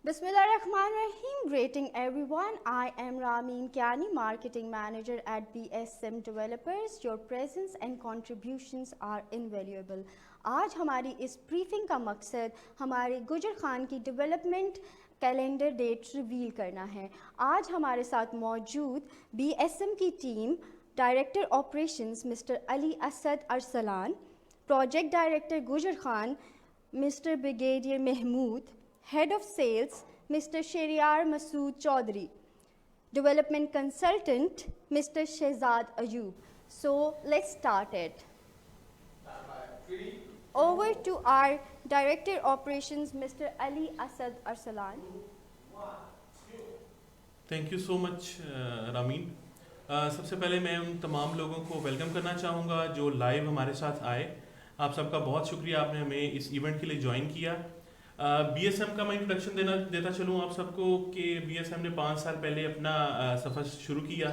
Bismillahirrahmanirrahim. Greeting everyone. I am Rameen Kiani, Marketing Manager at BSM Developers. Your presence and contributions are invaluable. आज हमारी इस briefing का मकसद हमारे गुजर खान की डेवलपमेंट कैलेंडर डेट रिवील करना है। आज हमारे साथ मौजूद BSM की team, director operations mister Ali Asad Arsalan, project director Gujar Khan mister brigadier Mahmood, Head of Sales, Mr. Sheriar Masood Chaudhary, Development Consultant, Mr. Shehzad Ayub. So let's start it. Over to our Director Operations, Mr. Ali Asad Arsalan. Thank you so much Ramin. सबसे पहले मैं उन तमाम लोगों को welcome करना चाहूँगा जो लाइव हमारे साथ आए। आप सबका बहुत शुक्रिया, आपने हमें इस इवेंट के लिए ज्वाइन किया। BSM का मैं इंट्रोडक्शन देता चलूँ आप सबको कि BSM ने 5 साल पहले अपना सफ़र शुरू किया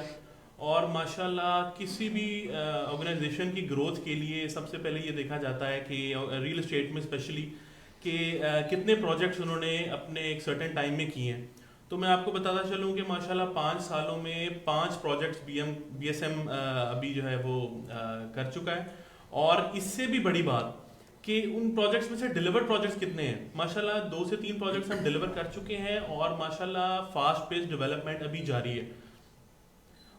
और माशाल्लाह किसी भी ऑर्गेनाइजेशन की ग्रोथ के लिए सबसे पहले ये देखा जाता है कि रियल एस्टेट में स्पेशली कि कितने प्रोजेक्ट्स उन्होंने अपने एक सर्टेन टाइम में किए हैं। तो मैं आपको बताता चलूँ कि माशाल्लाह 5 सालों में 5 प्रोजेक्ट्स BSM अभी जो है वो कर चुका है। और इससे भी बड़ी बात कि उन प्रोजेक्ट्स में से डिलीवर्ड प्रोजेक्ट्स कितने हैं। माशाल्लाह 2 से 3 प्रोजेक्ट्स हम डिलीवर कर चुके हैं और माशाल्लाह फास्ट पेस डेवलपमेंट अभी जारी है।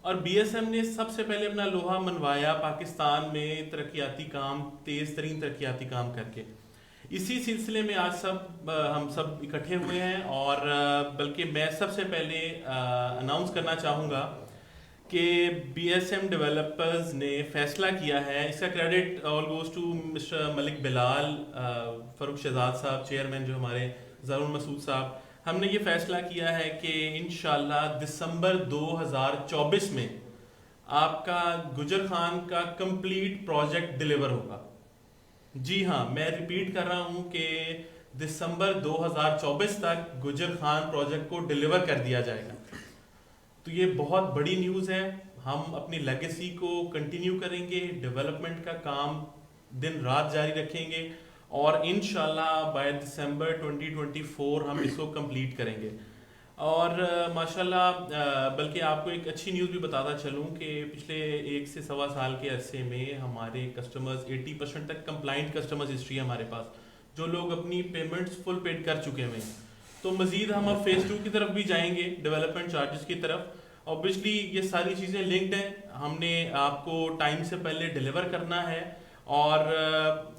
और BSM ने सबसे पहले अपना लोहा मनवाया पाकिस्तान में तरक्याती काम, तेज़ तरीन तरक्याती काम करके। इसी सिलसिले में आज हम सब इकट्ठे हुए हैं और बल्कि मैं सबसे पहले अनाउंस करना चाहूँगा कि BSM डेवलपर्स ने फैसला किया है, इसका credit all goes to mister Malik Bilal, Farooq Shahzad sahab, chairman जो हमारे ज़ारून मसूद साहब, हमने ये फैसला किया है कि इंशाल्लाह दिसंबर 2024 में आपका गुजर खान का कंप्लीट प्रोजेक्ट डिलीवर होगा। जी हाँ, मैं रिपीट कर रहा हूँ कि दिसंबर 2024 तक गुजर खान प्रोजेक्ट को डिलीवर कर दिया जाएगा। तो ये बहुत बड़ी न्यूज़ है। हम अपनी लेगेसी को कंटिन्यू करेंगे, डेवलपमेंट का काम दिन रात जारी रखेंगे और इंशाल्लाह बाय दिसंबर 2024 हम इसको कंप्लीट करेंगे। और माशाल्लाह बल्कि आपको एक अच्छी न्यूज़ भी बताता चलूँ कि पिछले 1 से सवा साल के अरसे में हमारे कस्टमर्स 80% तक कंप्लाइंट कस्टमर्स हिस्ट्री है हमारे पास, जो लोग अपनी पेमेंट्स फुल पेड कर चुके हैं। तो मजीद हम अब फेज़ 2 की तरफ भी जाएंगे, डेवलपमेंट चार्जेस की तरफ। ऑब्वियसली ये सारी चीज़ें लिंक्ड हैं, हमने आपको टाइम से पहले डिलीवर करना है और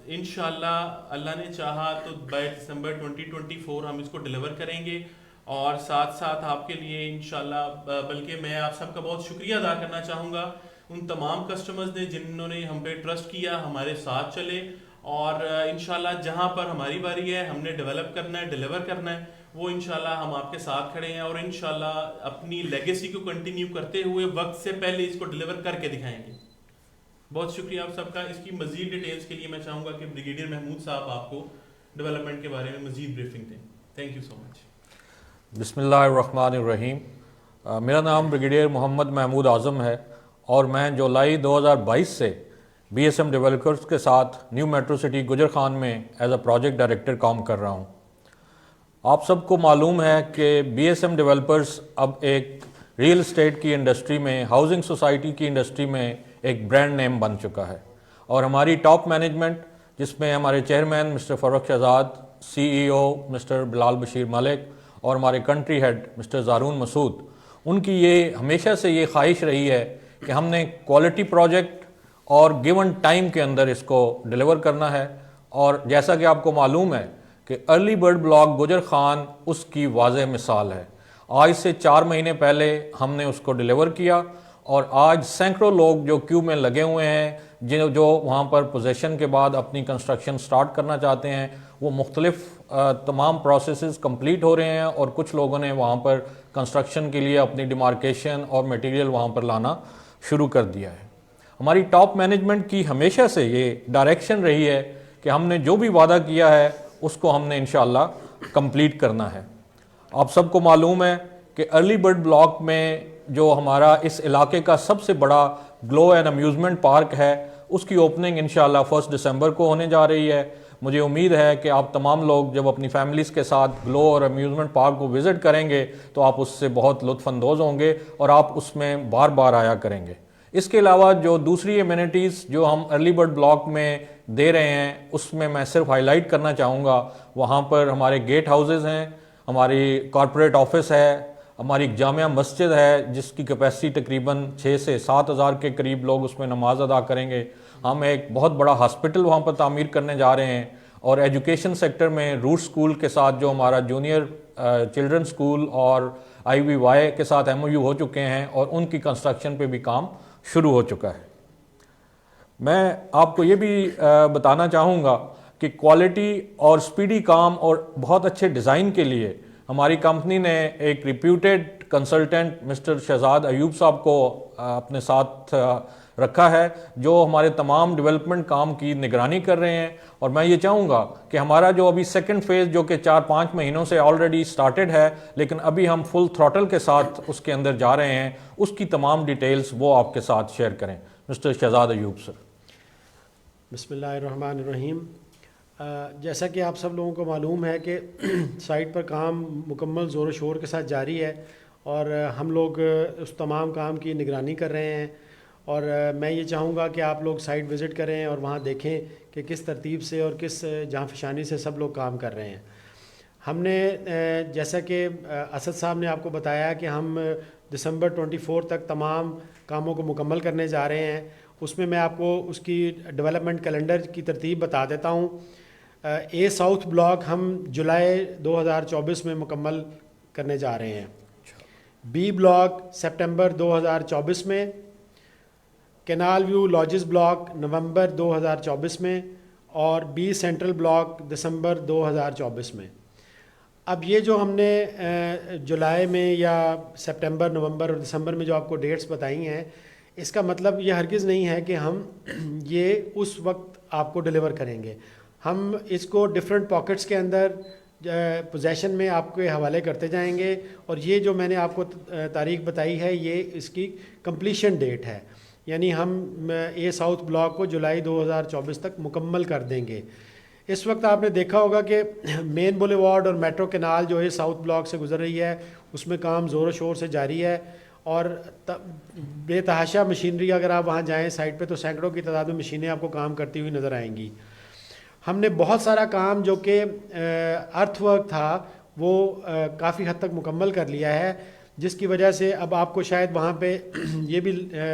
इंशाल्लाह अल्लाह ने चाहा तो बाय दिसंबर 2024 हम इसको डिलीवर करेंगे। और साथ साथ आपके लिए इंशाल्लाह बल्कि मैं आप सबका बहुत शुक्रिया अदा करना चाहूँगा उन तमाम कस्टमर्स ने जिन्होंने हम पे ट्रस्ट किया, हमारे साथ चले और इंशाल्लाह जहाँ पर हमारी बारी है हमने डेवलप करना है, डिलीवर करना है, वो इंशाल्लाह हम आपके साथ खड़े हैं और इंशाल्लाह अपनी लेगेसी को कंटिन्यू करते हुए वक्त से पहले इसको डिलीवर करके दिखाएंगे। बहुत शुक्रिया आप सबका। इसकी मजीद डिटेल्स के लिए मैं चाहूँगा कि ब्रिगेडियर महमूद साहब आपको डेवलपमेंट के बारे में मजीद ब्रीफिंग दें। Thank you so much. बिस्मिल्लाहिर्रहमानिर्रहीम। मेरा नाम ब्रिगेडियर मोहम्मद महमूद आज़म है और मैं जुलाई 2022 से BSM डेवलपर्स के साथ न्यू मेट्रो सिटी गुजर खान में एज अ प्रोजेक्ट डायरेक्टर काम कर रहा हूँ। आप सबको मालूम है कि BSM डेवलपर्स अब एक रियल एस्टेट की इंडस्ट्री में, हाउसिंग सोसाइटी की इंडस्ट्री में एक ब्रांड नेम बन चुका है और हमारी टॉप मैनेजमेंट जिसमें हमारे chairman mister Farooq Shahzad, CEO mister Bilal Bashir Malik और हमारे country head mister Zaroon Masood, उनकी ये हमेशा से ये ख्वाहिश रही है कि हमने क्वालिटी प्रोजेक्ट और गिवन टाइम के अंदर इसको डिलीवर करना है। और जैसा कि आपको मालूम है कि अर्ली बर्ड ब्लॉक गुजर खान उसकी वाज़ेह मिसाल है। आज से 4 महीने पहले हमने उसको डिलीवर किया और आज सैकड़ों लोग जो क्यू में लगे हुए हैं, जो वहाँ पर पोजेसन के बाद अपनी कंस्ट्रक्शन स्टार्ट करना चाहते हैं, वो मुख्तलिफ तमाम प्रोसेसेस कंप्लीट हो रहे हैं और कुछ लोगों ने वहाँ पर कंस्ट्रक्शन के लिए अपनी डिमार्केशन और मटेरियल वहाँ पर लाना शुरू कर दिया है। हमारी टॉप मैनेजमेंट की हमेशा से ये डायरेक्शन रही है कि हमने जो भी वादा किया है उसको हमने इंशाल्लाह कंप्लीट करना है। आप सबको मालूम है कि अर्ली बर्ड ब्लॉक में जो हमारा इस इलाके का सबसे बड़ा ग्लो एंड अम्यूज़मेंट पार्क है, उसकी ओपनिंग इंशाल्लाह 1 दिसंबर को होने जा रही है। मुझे उम्मीद है कि आप तमाम लोग जब अपनी फैमिलीज़ के साथ ग्लो और अम्यूज़मेंट पार्क को विज़िट करेंगे तो आप उससे बहुत लुत्फ़अंदोज़ होंगे और आप उसमें बार बार आया करेंगे। इसके अलावा जो दूसरी एमिनिटीज़ जो हम अर्ली बर्ड ब्लॉक में दे रहे हैं उसमें मैं सिर्फ हाईलाइट करना चाहूँगा, वहाँ पर हमारे गेट हाउसेज़ हैं, हमारी कॉरपोरेट ऑफिस है, हमारी एक जामिया मस्जिद है जिसकी कैपेसिटी तकरीबन 6 से 7 हज़ार के करीब लोग उसमें नमाज अदा करेंगे। हम एक बहुत बड़ा हॉस्पिटल वहाँ पर तामीर करने जा रहे हैं और एजुकेशन सेक्टर में रूट स्कूल के साथ जो हमारा जूनियर चिल्ड्रन स्कूल और IVY के साथ MOU हो चुके हैं और उनकी कंस्ट्रक्शन पे भी काम शुरू हो चुका है। मैं आपको ये भी बताना चाहूँगा कि क्वालिटी और स्पीडी काम और बहुत अच्छे डिज़ाइन के लिए हमारी कंपनी ने एक reputed consultant mister Shahzad Ayub sahab को अपने साथ रखा है जो हमारे तमाम डेवलपमेंट काम की निगरानी कर रहे हैं। और मैं ये चाहूँगा कि हमारा जो अभी सेकंड फेज़ जो कि 4-5 महीनों से ऑलरेडी स्टार्टेड है लेकिन अभी हम फुल थ्रॉटल के साथ उसके अंदर जा रहे हैं, उसकी तमाम डिटेल्स वो आपके साथ शेयर करें। Mister Shahzad Ayub sir. बिस्मिल्लाहिर्रहमानिर्रहीम। जैसा कि आप सब लोगों को मालूम है कि साइट पर काम मुकम्मल ज़ोर शोर के साथ जारी है और हम लोग उस तमाम काम की निगरानी कर रहे हैं और मैं ये चाहूँगा कि आप लोग साइट विज़िट करें और वहाँ देखें कि किस तरतीब से और किस जाँफशानी से सब लोग काम कर रहे हैं। हमने जैसा कि असद साहब ने आपको बताया कि हम दिसंबर 24 तक तमाम कामों को मुकम्मल करने जा रहे हैं। उसमें मैं आपको उसकी डेवलपमेंट कैलेंडर की तरतीब बता देता हूँ। ए साउथ ब्लॉक हम जुलाई 2024 में मुकम्मल करने जा रहे हैं। बी ब्लॉक सितंबर 2024 में, कैनाल व्यू लॉजेस ब्लॉक नवंबर 2024 में और बी सेंट्रल ब्लॉक दिसंबर 2024 में। अब ये जो हमने जुलाई में या सितंबर, नवंबर और दिसंबर में जो आपको डेट्स बताई हैं, इसका मतलब ये हरगिज़ नहीं है कि हम ये उस वक्त आपको डिलीवर करेंगे। हम इसको डिफरेंट पॉकेट्स के अंदर पोजेशन में आपके हवाले करते जाएंगे और ये जो मैंने आपको तारीख बताई है ये इसकी कंप्लीशन डेट है, यानी हम ए साउथ ब्लॉक को जुलाई 2024 तक मुकम्मल कर देंगे। इस वक्त आपने देखा होगा कि मेन बुलेवार्ड और मेट्रो कैनाल जो है साउथ ब्लॉक से गुजर रही है, उसमें काम ज़ोर शोर से जारी है और बेतहाशा मशीनरी, अगर आप वहाँ जाएँ साइट पे तो सैकड़ों की तादाद में मशीनें आपको काम करती हुई नज़र आएंगी। हमने बहुत सारा काम जो कि अर्थवर्क था वो काफ़ी हद तक मुकम्मल कर लिया है, जिसकी वजह से अब आपको शायद वहाँ पे ये भी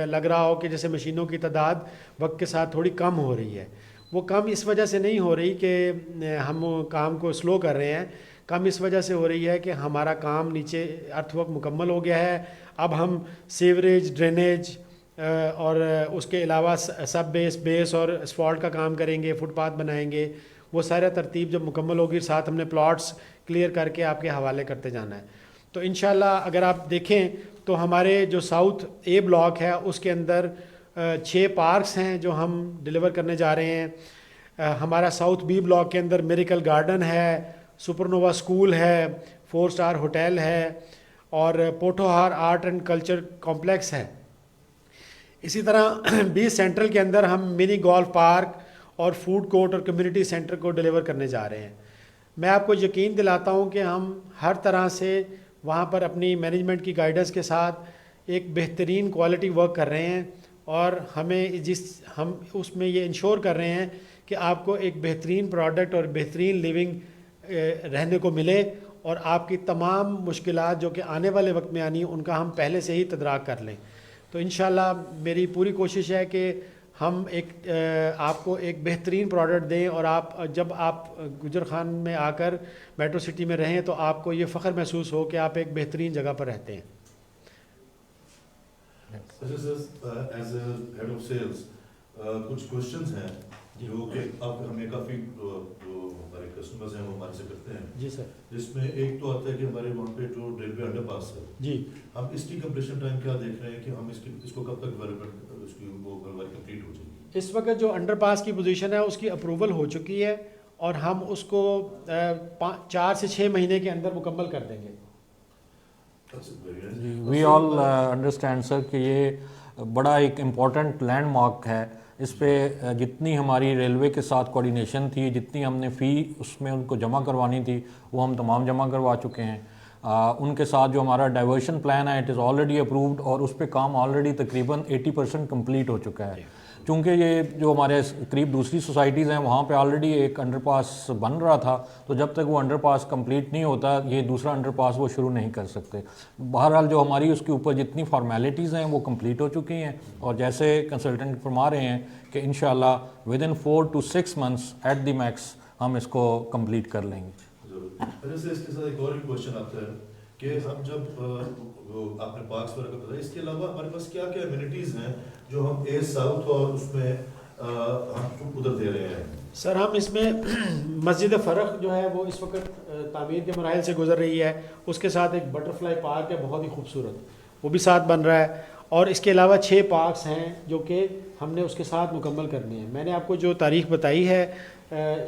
लग रहा हो कि जैसे मशीनों की तादाद वक्त के साथ थोड़ी कम हो रही है। वो कम इस वजह से नहीं हो रही कि हम काम को स्लो कर रहे हैं, कम इस वजह से हो रही है कि हमारा काम नीचे अर्थवर्क मुकम्मल हो गया है। अब हम सीवरेज, ड्रेनेज और उसके अलावा सब बेस और असफॉल्ट का काम करेंगे, फुटपाथ बनाएंगे। वो सारा तरतीब जब मुकम्मल होगी, साथ हमने प्लॉट्स क्लियर करके आपके हवाले करते जाना है। तो इंशाल्लाह अगर आप देखें तो हमारे जो साउथ ए ब्लॉक है उसके अंदर 6 पार्क्स हैं जो हम डिलीवर करने जा रहे हैं। हमारा साउथ बी ब्लॉक के अंदर मिरेकल गार्डन है, सुपरनोवा स्कूल है, 4 स्टार होटल है और पोठोहार आर्ट एंड कल्चर कॉम्प्लेक्स है। इसी तरह बी सेंट्रल के अंदर हम मिनी गोल्फ पार्क और फूड कोर्ट और कम्युनिटी सेंटर को डिलीवर करने जा रहे हैं। मैं आपको यकीन दिलाता हूं कि हम हर तरह से वहां पर अपनी मैनेजमेंट की गाइडेंस के साथ एक बेहतरीन क्वालिटी वर्क कर रहे हैं और हम उसमें ये इंश्योर कर रहे हैं कि आपको एक बेहतरीन प्रोडक्ट और बेहतरीन लिविंग रहने को मिले और आपकी तमाम मुश्किलात जो कि आने वाले वक्त में आनी उनका हम पहले से ही तदराक कर लें। तो इंशाल्लाह मेरी पूरी कोशिश है कि हम आपको एक बेहतरीन प्रोडक्ट दें और जब आप गुजर खान में आकर मेट्रो सिटी में रहें तो आपको ये फ़ख्र महसूस हो कि आप एक बेहतरीन जगह पर रहते हैं। एज हेड ऑफ सेल्स कुछ क्वेश्चंस हैं जो कि अब हमें काफ़ी जो हमारे कस्टमर्स हैं वो हमारे से करते हैं। जी सर। जिसमें एक तो आता है कि हमारे वहाँ पे जो रेलवे अंडरपास है जी, हम इसकी कंप्लीशन टाइम क्या देख रहे हैं कि हम इसको कब तक डेवलपमेंट उसकी वो कंप्लीट हो जाएगी? इस वक्त जो अंडरपास की पोजीशन है उसकी अप्रूवल हो चुकी है और हम उसको 4 से 6 महीने के अंदर मुकम्मल कर देंगे। वी ऑल अंडरस्टैंड सर कि ये बड़ा एक इम्पॉर्टेंट लैंडमार्क है इस पे जितनी हमारी रेलवे के साथ कोऑर्डिनेशन थी, जितनी हमने फ़ी उसमें उनको जमा करवानी थी, वो हम तमाम जमा करवा चुके हैं। उनके साथ जो हमारा डाइवर्शन प्लान है, इट इज़ ऑलरेडी अप्रूव्ड और उस पर काम ऑलरेडी तकरीबन 80% कंप्लीट हो चुका है। चूँकि ये जो हमारे करीब दूसरी सोसाइटीज़ हैं वहाँ पे ऑलरेडी एक अंडरपास बन रहा था, तो जब तक वो अंडरपास कंप्लीट नहीं होता ये दूसरा अंडरपास वो शुरू नहीं कर सकते। बहरहाल जो हमारी उसके ऊपर जितनी फॉर्मेलिटीज़ हैं वो कंप्लीट हो चुकी हैं और जैसे कंसल्टेंट फरमा रहे हैं कि इंशाल्लाह with in 4 to 6 months at the max हम इसको कंप्लीट कर लेंगे। जरूर। से इसके साथ एक और भी क्वेश्चन आता है कि हम जब आपने पार्क्स पर बताया, इसके अलावा हमारे पास क्या क्या एमिनिटीज़ हैं जो हम ए साउथ और उसमें हम उधर दे रहे हैं? सर हम इसमें मस्जिद फ़रख जो है वो इस वक्त तामीर के मराहिल से गुजर रही है, उसके साथ एक बटरफ्लाई पार्क है बहुत ही खूबसूरत, वो भी साथ बन रहा है। और इसके अलावा 6 पार्क्स हैं जो कि हमने उसके साथ मुकम्मल करने हैं। मैंने आपको जो तारीख बताई है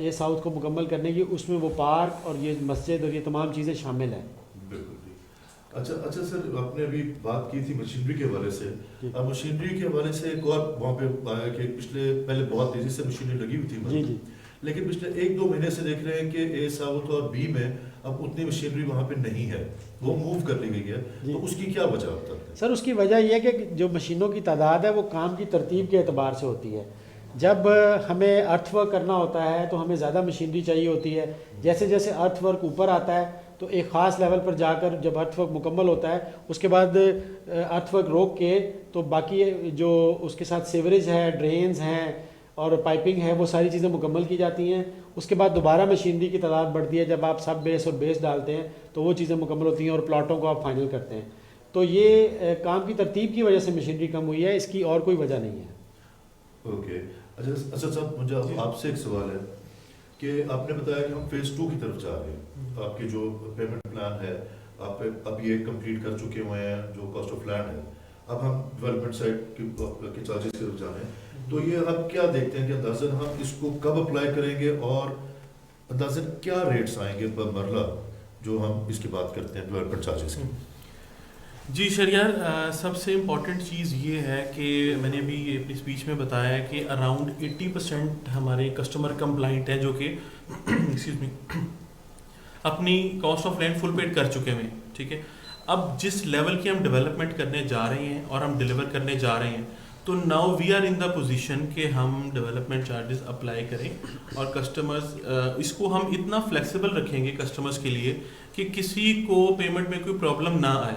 ये साउथ को मुकम्मल करने की, उसमें वो पार्क और ये मस्जिद और ये तमाम चीज़ें शामिल हैं। बिल्कुल। अच्छा सर, आपने अभी बात की थी मशीनरी के हवाले से। अब मशीनरी के हवाले से एक और वहाँ पे आया कि पहले बहुत तेज़ी से मशीनरी लगी हुई थी जी, लेकिन पिछले 1-2 महीने से देख रहे हैं कि ए साउथ और बी में अब उतनी मशीनरी वहाँ पे नहीं है, वो मूव कर ली गई है, तो उसकी क्या वजह होता है? सर उसकी वजह यह है कि जो मशीनों की तादाद है वो काम की तरतीब के अतबार से होती है। जब हमें अर्थवर्क करना होता है तो हमें ज़्यादा मशीनरी चाहिए होती है। जैसे जैसे अर्थवर्क ऊपर आता है तो एक ख़ास लेवल पर जाकर जब अर्थवर्क मुकम्मल होता है उसके बाद अर्थवर्क रोक के तो बाकी जो उसके साथ सीवरेज है, ड्रेन्स हैं और पाइपिंग है, वो सारी चीज़ें मुकम्मल की जाती हैं। उसके बाद दोबारा मशीनरी की तादाद बढ़ती है, जब आप सब बेस और बेस डालते हैं तो वो चीज़ें मुकम्मल होती हैं और प्लाटों को आप फाइनल करते हैं। तो ये काम की तरतीब की वजह से मशीनरी कम हुई है, इसकी और कोई वजह नहीं है। ओके। अच्छा साहब, मुझे आपसे एक सवाल है कि आपने बताया कि हम फेज़ 2 की तरफ जा रहे हैं। आपके जो पेमेंट प्लान है आप अब ये कंप्लीट कर चुके हुए हैं, जो कॉस्ट ऑफ लैंड है, अब हम डेवलपमेंट साइड के चार्जेस की तरफ जा रहे हैं। तो ये आप क्या देखते हैं कि अंदाज़न हम इसको कब अप्लाई करेंगे और अंदाज़न क्या रेट्स आएंगे पर मरला जो हम इसकी बात करते हैं डेवलपमेंट चार्जेस की? जी शरियार, सबसे इम्पॉर्टेंट चीज़ ये है कि मैंने अभी अपनी स्पीच में बताया कि अराउंड 80% हमारे कस्टमर कंप्लाइंट हैं जो कि एक्सक्यूज मी अपनी cost of land full paid कर चुके हैं। ठीक है, अब जिस लेवल की हम डेवलपमेंट करने जा रहे हैं और हम डिलीवर करने जा रहे हैं, तो now we are in the position कि हम डेवलपमेंट चार्जेस अप्लाई करें और कस्टमर्स इसको हम इतना फ्लेक्सिबल रखेंगे कस्टमर्स के लिए कि किसी को पेमेंट में कोई प्रॉब्लम ना आए।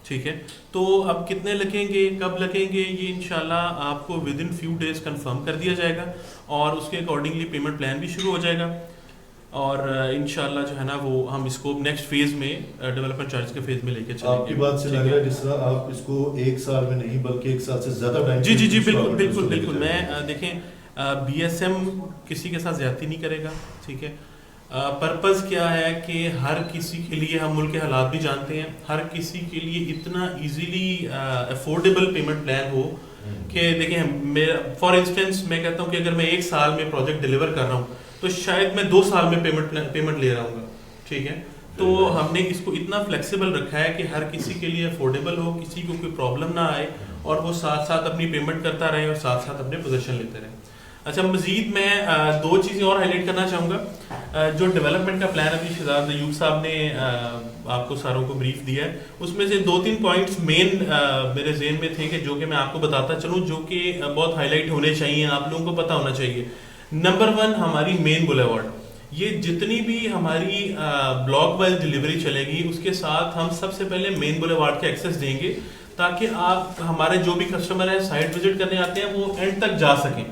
ठीक है, तो अब कितने लगेंगे, कब लगेंगे, ये इंशाल्लाह आपको with in few days confirm कर दिया जाएगा और उसके अकॉर्डिंगली पेमेंट प्लान भी शुरू हो जाएगा और इंशाल्लाह जो है ना वो हम इसको नेक्स्ट फेज में डेवलपमेंट चार्ज के फेज में लेके चलेंगे। आपकी बात से लग रहा है जिस तरह आप इसको 1 साल में नहीं बल्कि 1 साल से ज़्यादा टाइम। जी बिल्कुल। मैं देखें BSM किसी के साथ ज्यादती नहीं करेगा। ठीक है, पर्पज़ क्या है कि हर किसी के लिए, हम मुल्क के हालात भी जानते हैं, हर किसी के लिए इतना इजीली अफोर्डेबल पेमेंट प्लान हो कि देखें मेरा फॉर इंस्टेंस मैं कहता हूँ कि अगर मैं 1 साल में प्रोजेक्ट डिलीवर कर रहा हूँ तो शायद मैं 2 साल में पेमेंट ले रहा हूँ। ठीक है, तो हमने इसको इतना फ्लेक्सिबल रखा है कि हर किसी के लिए अफोर्डेबल हो, किसी को कोई प्रॉब्लम ना आए और वो साथ साथ अपनी पेमेंट करता रहे और साथ साथ अपने पोजीशन लेते रहे। अच्छा, मजीद मैं 2 चीज़ें और हाईलाइट करना चाहूँगा। जो डेवलपमेंट का प्लान अभी शहजाद अयूब साहब ने आपको सारों को ब्रीफ दिया है, उसमें से 2-3 पॉइंट्स मेन मेरे जेहन में थे कि जो कि मैं आपको बताता चलूँ, जो कि बहुत हाईलाइट होने चाहिए, आप लोगों को पता होना चाहिए। नंबर 1 हमारी मेन बुलेवार्ड, ये जितनी भी हमारी ब्लॉक वाइज डिलीवरी चलेगी उसके साथ हम सबसे पहले मेन बुलेवार्ड के एक्सेस देंगे ताकि आप हमारे जो भी कस्टमर है साइट विजिट करने आते हैं वो एंड तक जा सकें,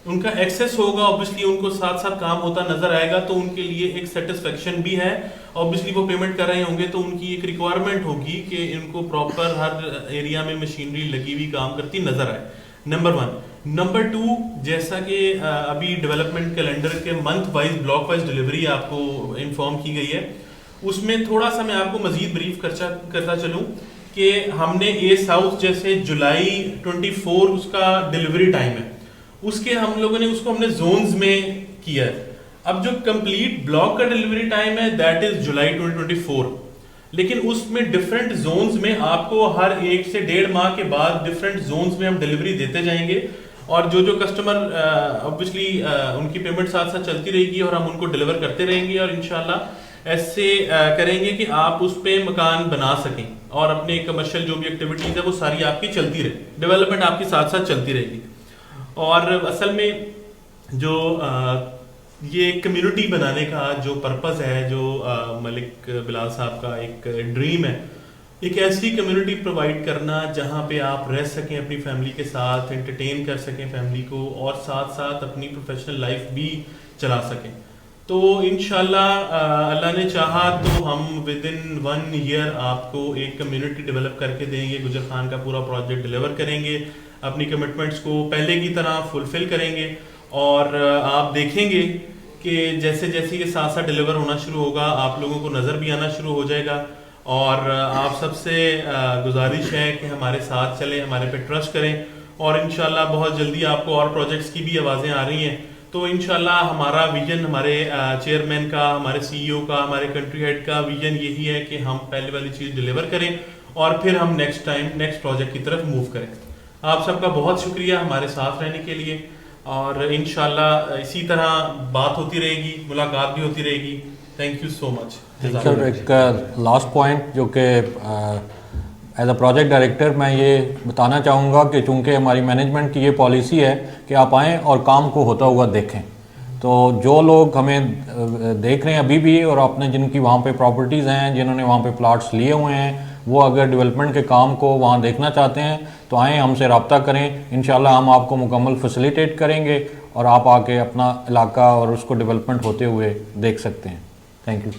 उनका एक्सेस होगा, ऑब्वियसली उनको साथ साथ काम होता नजर आएगा तो उनके लिए एक सेटिस्फेक्शन भी है। ऑब्वियसली वो पेमेंट कर रहे होंगे तो उनकी एक रिक्वायरमेंट होगी कि इनको प्रॉपर हर एरिया में मशीनरी लगी हुई काम करती नजर आए। नंबर 1। नंबर 2, जैसा कि अभी डेवलपमेंट कैलेंडर के month wise block wise delivery आपको इन्फॉर्म की गई है, उसमें थोड़ा सा मैं आपको मजीद ब्रीफ करता चलूँ कि हमने ए साउथ जैसे जुलाई 24 उसका डिलीवरी टाइम है, उसके हम लोगों ने उसको हमने जोन्स में किया है। अब जो कंप्लीट ब्लॉक का डिलीवरी टाइम है दैट इज जुलाई 2024, लेकिन उसमें डिफरेंट जोन्स में आपको हर 1 से 1.5 माह के बाद डिफरेंट जोन्स में हम डिलीवरी देते जाएंगे। और जो जो कस्टमर ऑब्वियसली उनकी पेमेंट साथ साथ चलती रहेगी और हम उनको डिलीवर करते रहेंगे और इंशाल्लाह ऐसे करेंगे कि आप उस पे मकान बना सकें और अपने कमर्शियल जो भी एक्टिविटीज़ है वो सारी आपकी चलती रहे, डेवलपमेंट आपकी साथ साथ चलती रहेगी। और असल में जो ये कम्युनिटी बनाने का जो पर्पस है, जो मलिक बिलाल साहब का एक ड्रीम है, एक ऐसी कम्युनिटी प्रोवाइड करना जहाँ पे आप रह सकें अपनी फैमिली के साथ, एंटरटेन कर सकें फैमिली को और साथ साथ अपनी प्रोफेशनल लाइफ भी चला सकें। तो इंशाल्लाह अल्लाह ने चाहा तो हम विद इन 1 ईयर आपको एक कम्युनिटी डेवलप करके देंगे। गुजर खान का पूरा प्रोजेक्ट डिलीवर करेंगे, अपनी कमिटमेंट्स को पहले की तरह फुलफिल करेंगे और आप देखेंगे कि जैसे जैसे ये साथ साथ डिलीवर होना शुरू होगा आप लोगों को नज़र भी आना शुरू हो जाएगा। और आप सबसे गुजारिश है कि हमारे साथ चलें, हमारे पे ट्रस्ट करें और इंशाल्लाह बहुत जल्दी आपको और प्रोजेक्ट्स की भी आवाज़ें आ रही हैं। तो इंशाल्लाह हमारा विजन, हमारे चेयरमैन का, हमारे सीईओ का, हमारे कंट्री हेड का विजन यही है कि हम पहले वाली चीज़ डिलीवर करें और फिर हम नेक्स्ट प्रोजेक्ट की तरफ मूव करें। आप सबका बहुत शुक्रिया हमारे साथ रहने के लिए और इंशाल्लाह इसी तरह बात होती रहेगी, मुलाकात भी होती रहेगी। Thank you so much. Sir एक लास्ट पॉइंट जो कि एज अ प्रोजेक्ट डायरेक्टर मैं ये बताना चाहूँगा कि चूँकि हमारी मैनेजमेंट की ये पॉलिसी है कि आप आएँ और काम को होता हुआ देखें, तो जो लोग हमें देख रहे हैं अभी भी और आपने जिनकी वहाँ पे प्रॉपर्टीज़ हैं, जिन्होंने वहाँ पे प्लाट्स लिए हुए हैं, वो अगर डेवलपमेंट के काम को वहाँ देखना चाहते हैं तो आएँ, हमसे रब्ता करें। इंशाल्लाह हम आपको मुकम्मल फैसिलिटेट करेंगे और आप आके अपना इलाका और उसको डेवलपमेंट होते हुए देख सकते हैं। Thank you.